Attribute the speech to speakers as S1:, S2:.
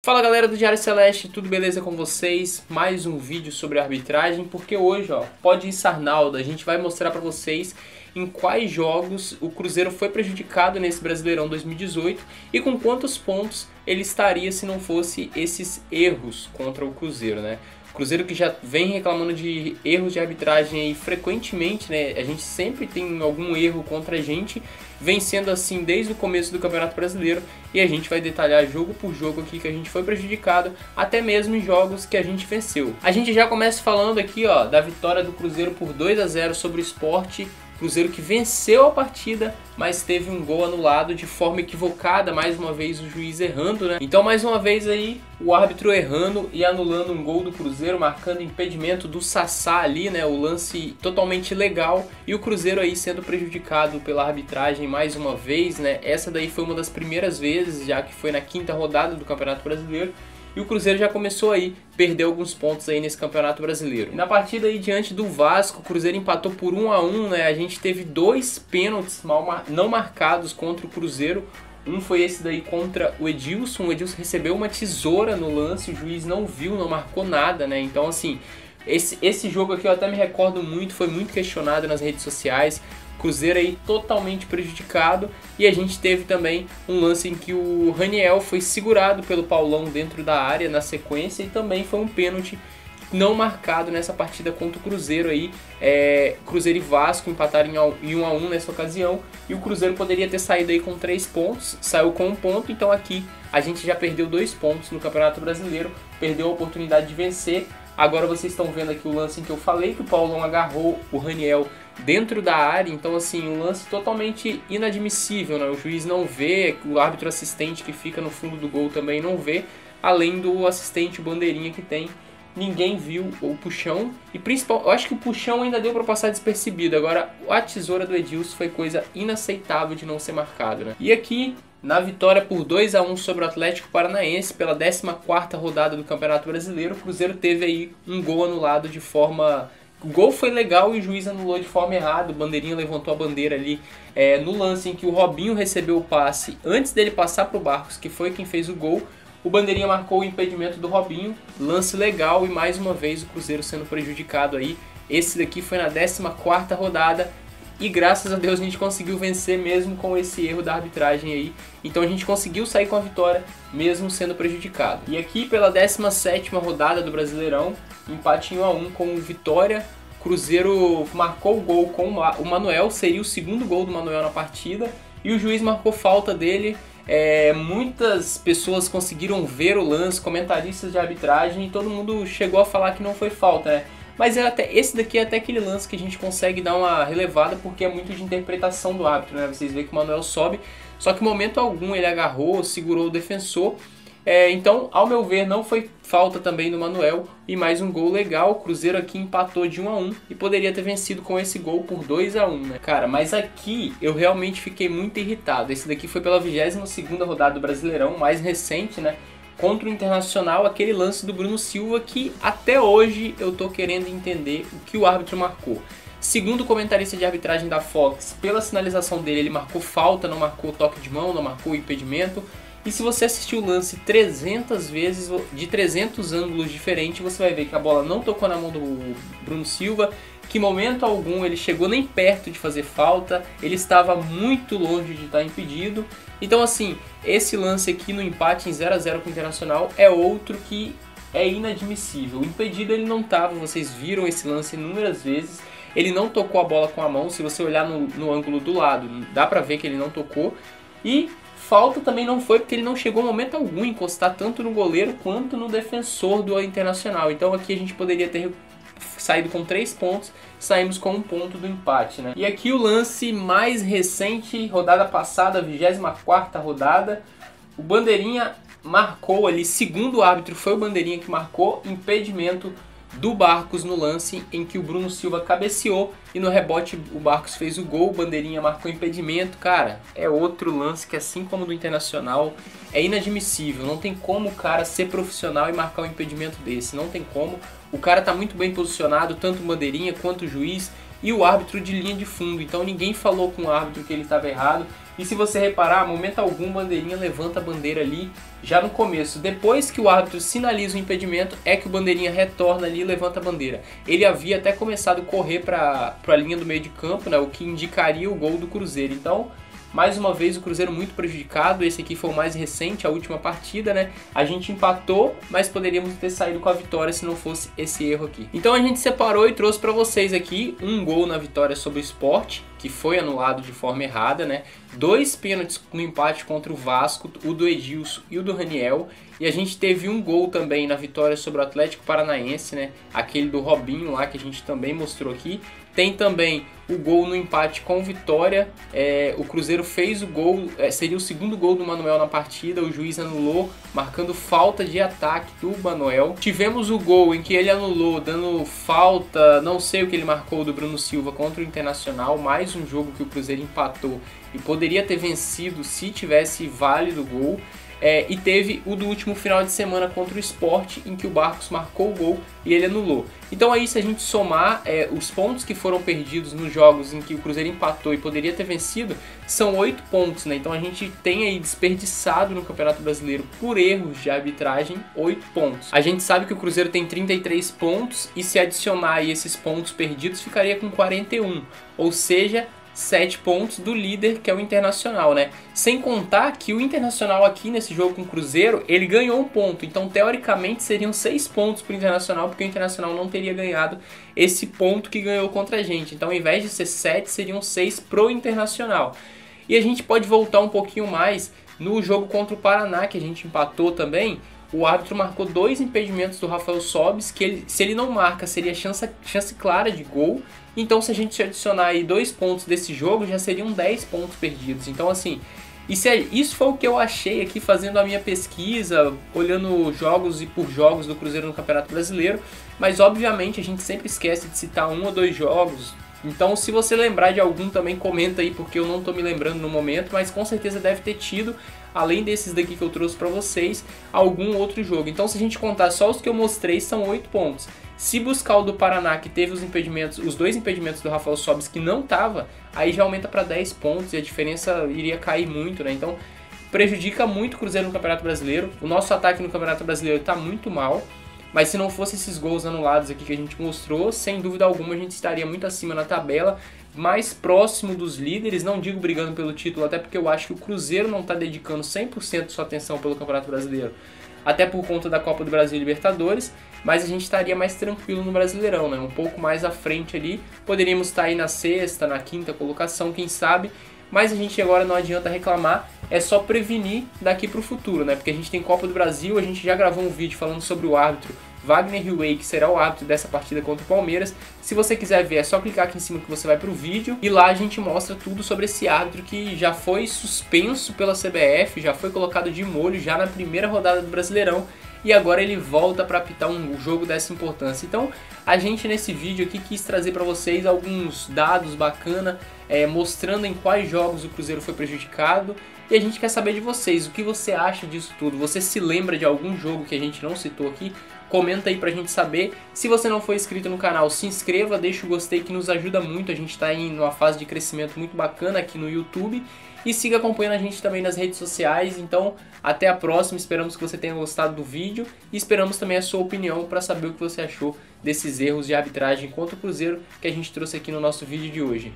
S1: Fala galera do Diário Celeste, tudo beleza com vocês? Mais um vídeo sobre arbitragem, porque hoje, pode ir Sarnaldo, a gente vai mostrar pra vocês em quais jogos o Cruzeiro foi prejudicado nesse Brasileirão 2018 e com quantos pontos ele estaria se não fosse esses erros contra o Cruzeiro, né? O Cruzeiro que já vem reclamando de erros de arbitragem aí frequentemente, né? A gente sempre tem algum erro contra a gente, vem sendo assim desde o começo do Campeonato Brasileiro, e a gente vai detalhar jogo por jogo aqui que a gente foi prejudicado, até mesmo em jogos que a gente venceu. A gente já começa falando aqui, da vitória do Cruzeiro por 2-0 sobre o Sport. Cruzeiro que venceu a partida, mas teve um gol anulado de forma equivocada, mais uma vez o juiz errando, né? Então mais uma vez aí o árbitro errando e anulando um gol do Cruzeiro, marcando impedimento do Sassá ali, né? O lance totalmente legal, e o Cruzeiro aí sendo prejudicado pela arbitragem mais uma vez, né? Essa daí foi uma das primeiras vezes, já que foi na 5ª rodada do Campeonato Brasileiro. E o Cruzeiro já começou aí a perder alguns pontos aí nesse Campeonato Brasileiro. E na partida aí diante do Vasco, o Cruzeiro empatou por 1-1, né? A gente teve 2 pênaltis não marcados contra o Cruzeiro. Um foi esse daí contra o Edilson. O Edilson recebeu uma tesoura no lance, o juiz não viu, não marcou nada, né? Então assim, esse jogo aqui eu até me recordo muito, foi muito questionado nas redes sociais. Cruzeiro aí totalmente prejudicado, e a gente teve também um lance em que o Raniel foi segurado pelo Paulão dentro da área na sequência, e também foi um pênalti não marcado nessa partida contra o Cruzeiro aí. Cruzeiro e Vasco empataram em 1-1 nessa ocasião, e o Cruzeiro poderia ter saído aí com 3 pontos, saiu com 1 ponto, então aqui a gente já perdeu 2 pontos no Campeonato Brasileiro, perdeu a oportunidade de vencer. Agora vocês estão vendo aqui o lance em que eu falei que o Paulão agarrou o Raniel dentro da área, então assim, um lance totalmente inadmissível, né? O juiz não vê, o árbitro assistente que fica no fundo do gol também não vê, além do assistente, o bandeirinha que tem, ninguém viu o puxão, e principal, eu acho que o puxão ainda deu para passar despercebido. Agora a tesoura do Edilson foi coisa inaceitável de não ser marcado, né? E aqui na vitória por 2-1 sobre o Atlético Paranaense pela 14ª rodada do Campeonato Brasileiro, o Cruzeiro teve aí um gol anulado de forma... O gol foi legal e o juiz anulou de forma errada. O bandeirinha levantou a bandeira ali no lance em que o Robinho recebeu o passe antes dele passar para o Barcos, que foi quem fez o gol. O bandeirinha marcou o impedimento do Robinho, lance legal, e mais uma vez o Cruzeiro sendo prejudicado aí. Esse daqui foi na 14ª rodada, e graças a Deus a gente conseguiu vencer mesmo com esse erro da arbitragem aí. Então a gente conseguiu sair com a vitória mesmo sendo prejudicado. E aqui pela 17ª rodada do Brasileirão, empate em 1-1 com o Vitória. Cruzeiro marcou o gol com o Manuel, seria o segundo gol do Manuel na partida, e o juiz marcou falta dele. Muitas pessoas conseguiram ver o lance, comentaristas de arbitragem, e todo mundo chegou a falar que não foi falta, né? Mas esse daqui é até aquele lance que a gente consegue dar uma relevada, porque é muito de interpretação do árbitro, né? Vocês veem que o Manuel sobe, só que em momento algum ele agarrou, segurou o defensor. Então, ao meu ver, não foi falta também do Manuel, e mais um gol legal. O Cruzeiro aqui empatou de 1-1 e poderia ter vencido com esse gol por 2-1, né? Cara, mas aqui eu realmente fiquei muito irritado. Esse daqui foi pela 22ª rodada do Brasileirão, mais recente, né? Contra o Internacional, aquele lance do Bruno Silva que até hoje eu tô querendo entender o que o árbitro marcou. Segundo o comentarista de arbitragem da Fox, pela sinalização dele, ele marcou falta, não marcou toque de mão, não marcou impedimento. E se você assistir o lance 300 vezes, de 300 ângulos diferentes, você vai ver que a bola não tocou na mão do Bruno Silva, que em momento algum ele chegou nem perto de fazer falta, ele estava muito longe de estar impedido. Então assim, esse lance aqui no empate em 0-0 com o Internacional é outro que é inadmissível. O impedido ele não estava, vocês viram esse lance inúmeras vezes, ele não tocou a bola com a mão. Se você olhar no ângulo do lado, dá pra ver que ele não tocou. E falta também não foi, porque ele não chegou em momento algum a encostar tanto no goleiro quanto no defensor do Internacional. Então aqui a gente poderia ter saído com 3 pontos, saímos com 1 ponto do empate, né? E aqui o lance mais recente, rodada passada, 24ª rodada, o bandeirinha marcou ali, segundo o árbitro foi o bandeirinha que marcou, impedimento do Barcos no lance em que o Bruno Silva cabeceou e no rebote o Barcos fez o gol, o bandeirinha marcou impedimento. Cara, é outro lance que, assim como do Internacional, é inadmissível. Não tem como o cara ser profissional e marcar um impedimento desse, não tem como. O cara tá muito bem posicionado, tanto o bandeirinha quanto o juiz, e o árbitro de linha de fundo. Então ninguém falou com o árbitro que ele estava errado. E se você reparar, momento algum, Bandeirinha levanta a bandeira ali já no começo. Depois que o árbitro sinaliza o impedimento, é que o Bandeirinha retorna ali e levanta a bandeira. Ele havia até começado a correr para a linha do meio de campo, né, o que indicaria o gol do Cruzeiro. Então, mais uma vez o Cruzeiro muito prejudicado. Esse aqui foi o mais recente, a última partida, né? A gente empatou, mas poderíamos ter saído com a vitória se não fosse esse erro aqui. Então a gente separou e trouxe para vocês aqui um gol na vitória sobre o Sport, que foi anulado de forma errada, né? 2 pênaltis no empate contra o Vasco, o do Edilson e o do Raniel. E a gente teve um gol também na vitória sobre o Atlético Paranaense, né? Aquele do Robinho lá, que a gente também mostrou aqui. Tem também o gol no empate com Vitória. O Cruzeiro fez o gol, seria o segundo gol do Manuel na partida. O juiz anulou, marcando falta de ataque do Manuel. Tivemos o gol em que ele anulou, dando falta, não sei o que ele marcou, do Bruno Silva contra o Internacional. Mais um jogo que o Cruzeiro empatou e poderia ter vencido se tivesse válido o gol. E teve o do último final de semana contra o Sport, em que o Barcos marcou o gol e ele anulou. Então aí, se a gente somar os pontos que foram perdidos nos jogos em que o Cruzeiro empatou e poderia ter vencido, são 8 pontos, né? Então a gente tem aí desperdiçado no Campeonato Brasileiro, por erros de arbitragem, 8 pontos. A gente sabe que o Cruzeiro tem 33 pontos e se adicionar aí esses pontos perdidos, ficaria com 41, ou seja, 7 pontos do líder, que é o Internacional, né? Sem contar que o Internacional aqui nesse jogo com o Cruzeiro, ele ganhou um ponto. Então, teoricamente, seriam 6 pontos para o Internacional, porque o Internacional não teria ganhado esse ponto que ganhou contra a gente. Então, ao invés de ser 7, seriam 6 pro Internacional. E a gente pode voltar um pouquinho mais no jogo contra o Paraná, que a gente empatou também. O árbitro marcou 2 impedimentos do Rafael Sobis, que se ele não marca, seria chance clara de gol. Então, se a gente adicionar aí 2 pontos desse jogo, já seriam 10 pontos perdidos. Então, assim, isso foi o que eu achei aqui fazendo a minha pesquisa, olhando jogos e por jogos do Cruzeiro no Campeonato Brasileiro. Mas, obviamente, a gente sempre esquece de citar 1 ou 2 jogos. Então, se você lembrar de algum, também comenta aí, porque eu não tô me lembrando no momento, mas com certeza deve ter tido, além desses daqui que eu trouxe pra vocês, algum outro jogo. Então, se a gente contar só os que eu mostrei, são 8 pontos. Se buscar o do Paraná, que teve os impedimentos, os 2 impedimentos do Rafael Sobis que não tava, aí já aumenta para 10 pontos e a diferença iria cair muito, né? Então, prejudica muito o Cruzeiro no Campeonato Brasileiro. O nosso ataque no Campeonato Brasileiro tá muito mal. Mas se não fosse esses gols anulados aqui que a gente mostrou, sem dúvida alguma a gente estaria muito acima na tabela, mais próximo dos líderes, não digo brigando pelo título, até porque eu acho que o Cruzeiro não está dedicando 100% de sua atenção pelo Campeonato Brasileiro, até por conta da Copa do Brasil e Libertadores, mas a gente estaria mais tranquilo no Brasileirão, né? Um pouco mais à frente ali, poderíamos estar aí na 6ª, na 5ª colocação, quem sabe, mas a gente agora não adianta reclamar, é só prevenir daqui para o futuro, né? Porque a gente tem Copa do Brasil, a gente já gravou um vídeo falando sobre o árbitro Wagner Huey, que será o árbitro dessa partida contra o Palmeiras. Se você quiser ver, é só clicar aqui em cima que você vai para o vídeo, e lá a gente mostra tudo sobre esse árbitro que já foi suspenso pela CBF, já foi colocado de molho já na primeira rodada do Brasileirão, e agora ele volta para apitar um jogo dessa importância. Então, a gente nesse vídeo aqui quis trazer para vocês alguns dados bacana, mostrando em quais jogos o Cruzeiro foi prejudicado, e a gente quer saber de vocês, o que você acha disso tudo? Você se lembra de algum jogo que a gente não citou aqui? Comenta aí pra gente saber. Se você não for inscrito no canal, se inscreva, deixa o gostei que nos ajuda muito. A gente tá em uma fase de crescimento muito bacana aqui no YouTube. E siga acompanhando a gente também nas redes sociais. Então, até a próxima. Esperamos que você tenha gostado do vídeo. E esperamos também a sua opinião para saber o que você achou desses erros de arbitragem contra o Cruzeiro que a gente trouxe aqui no nosso vídeo de hoje.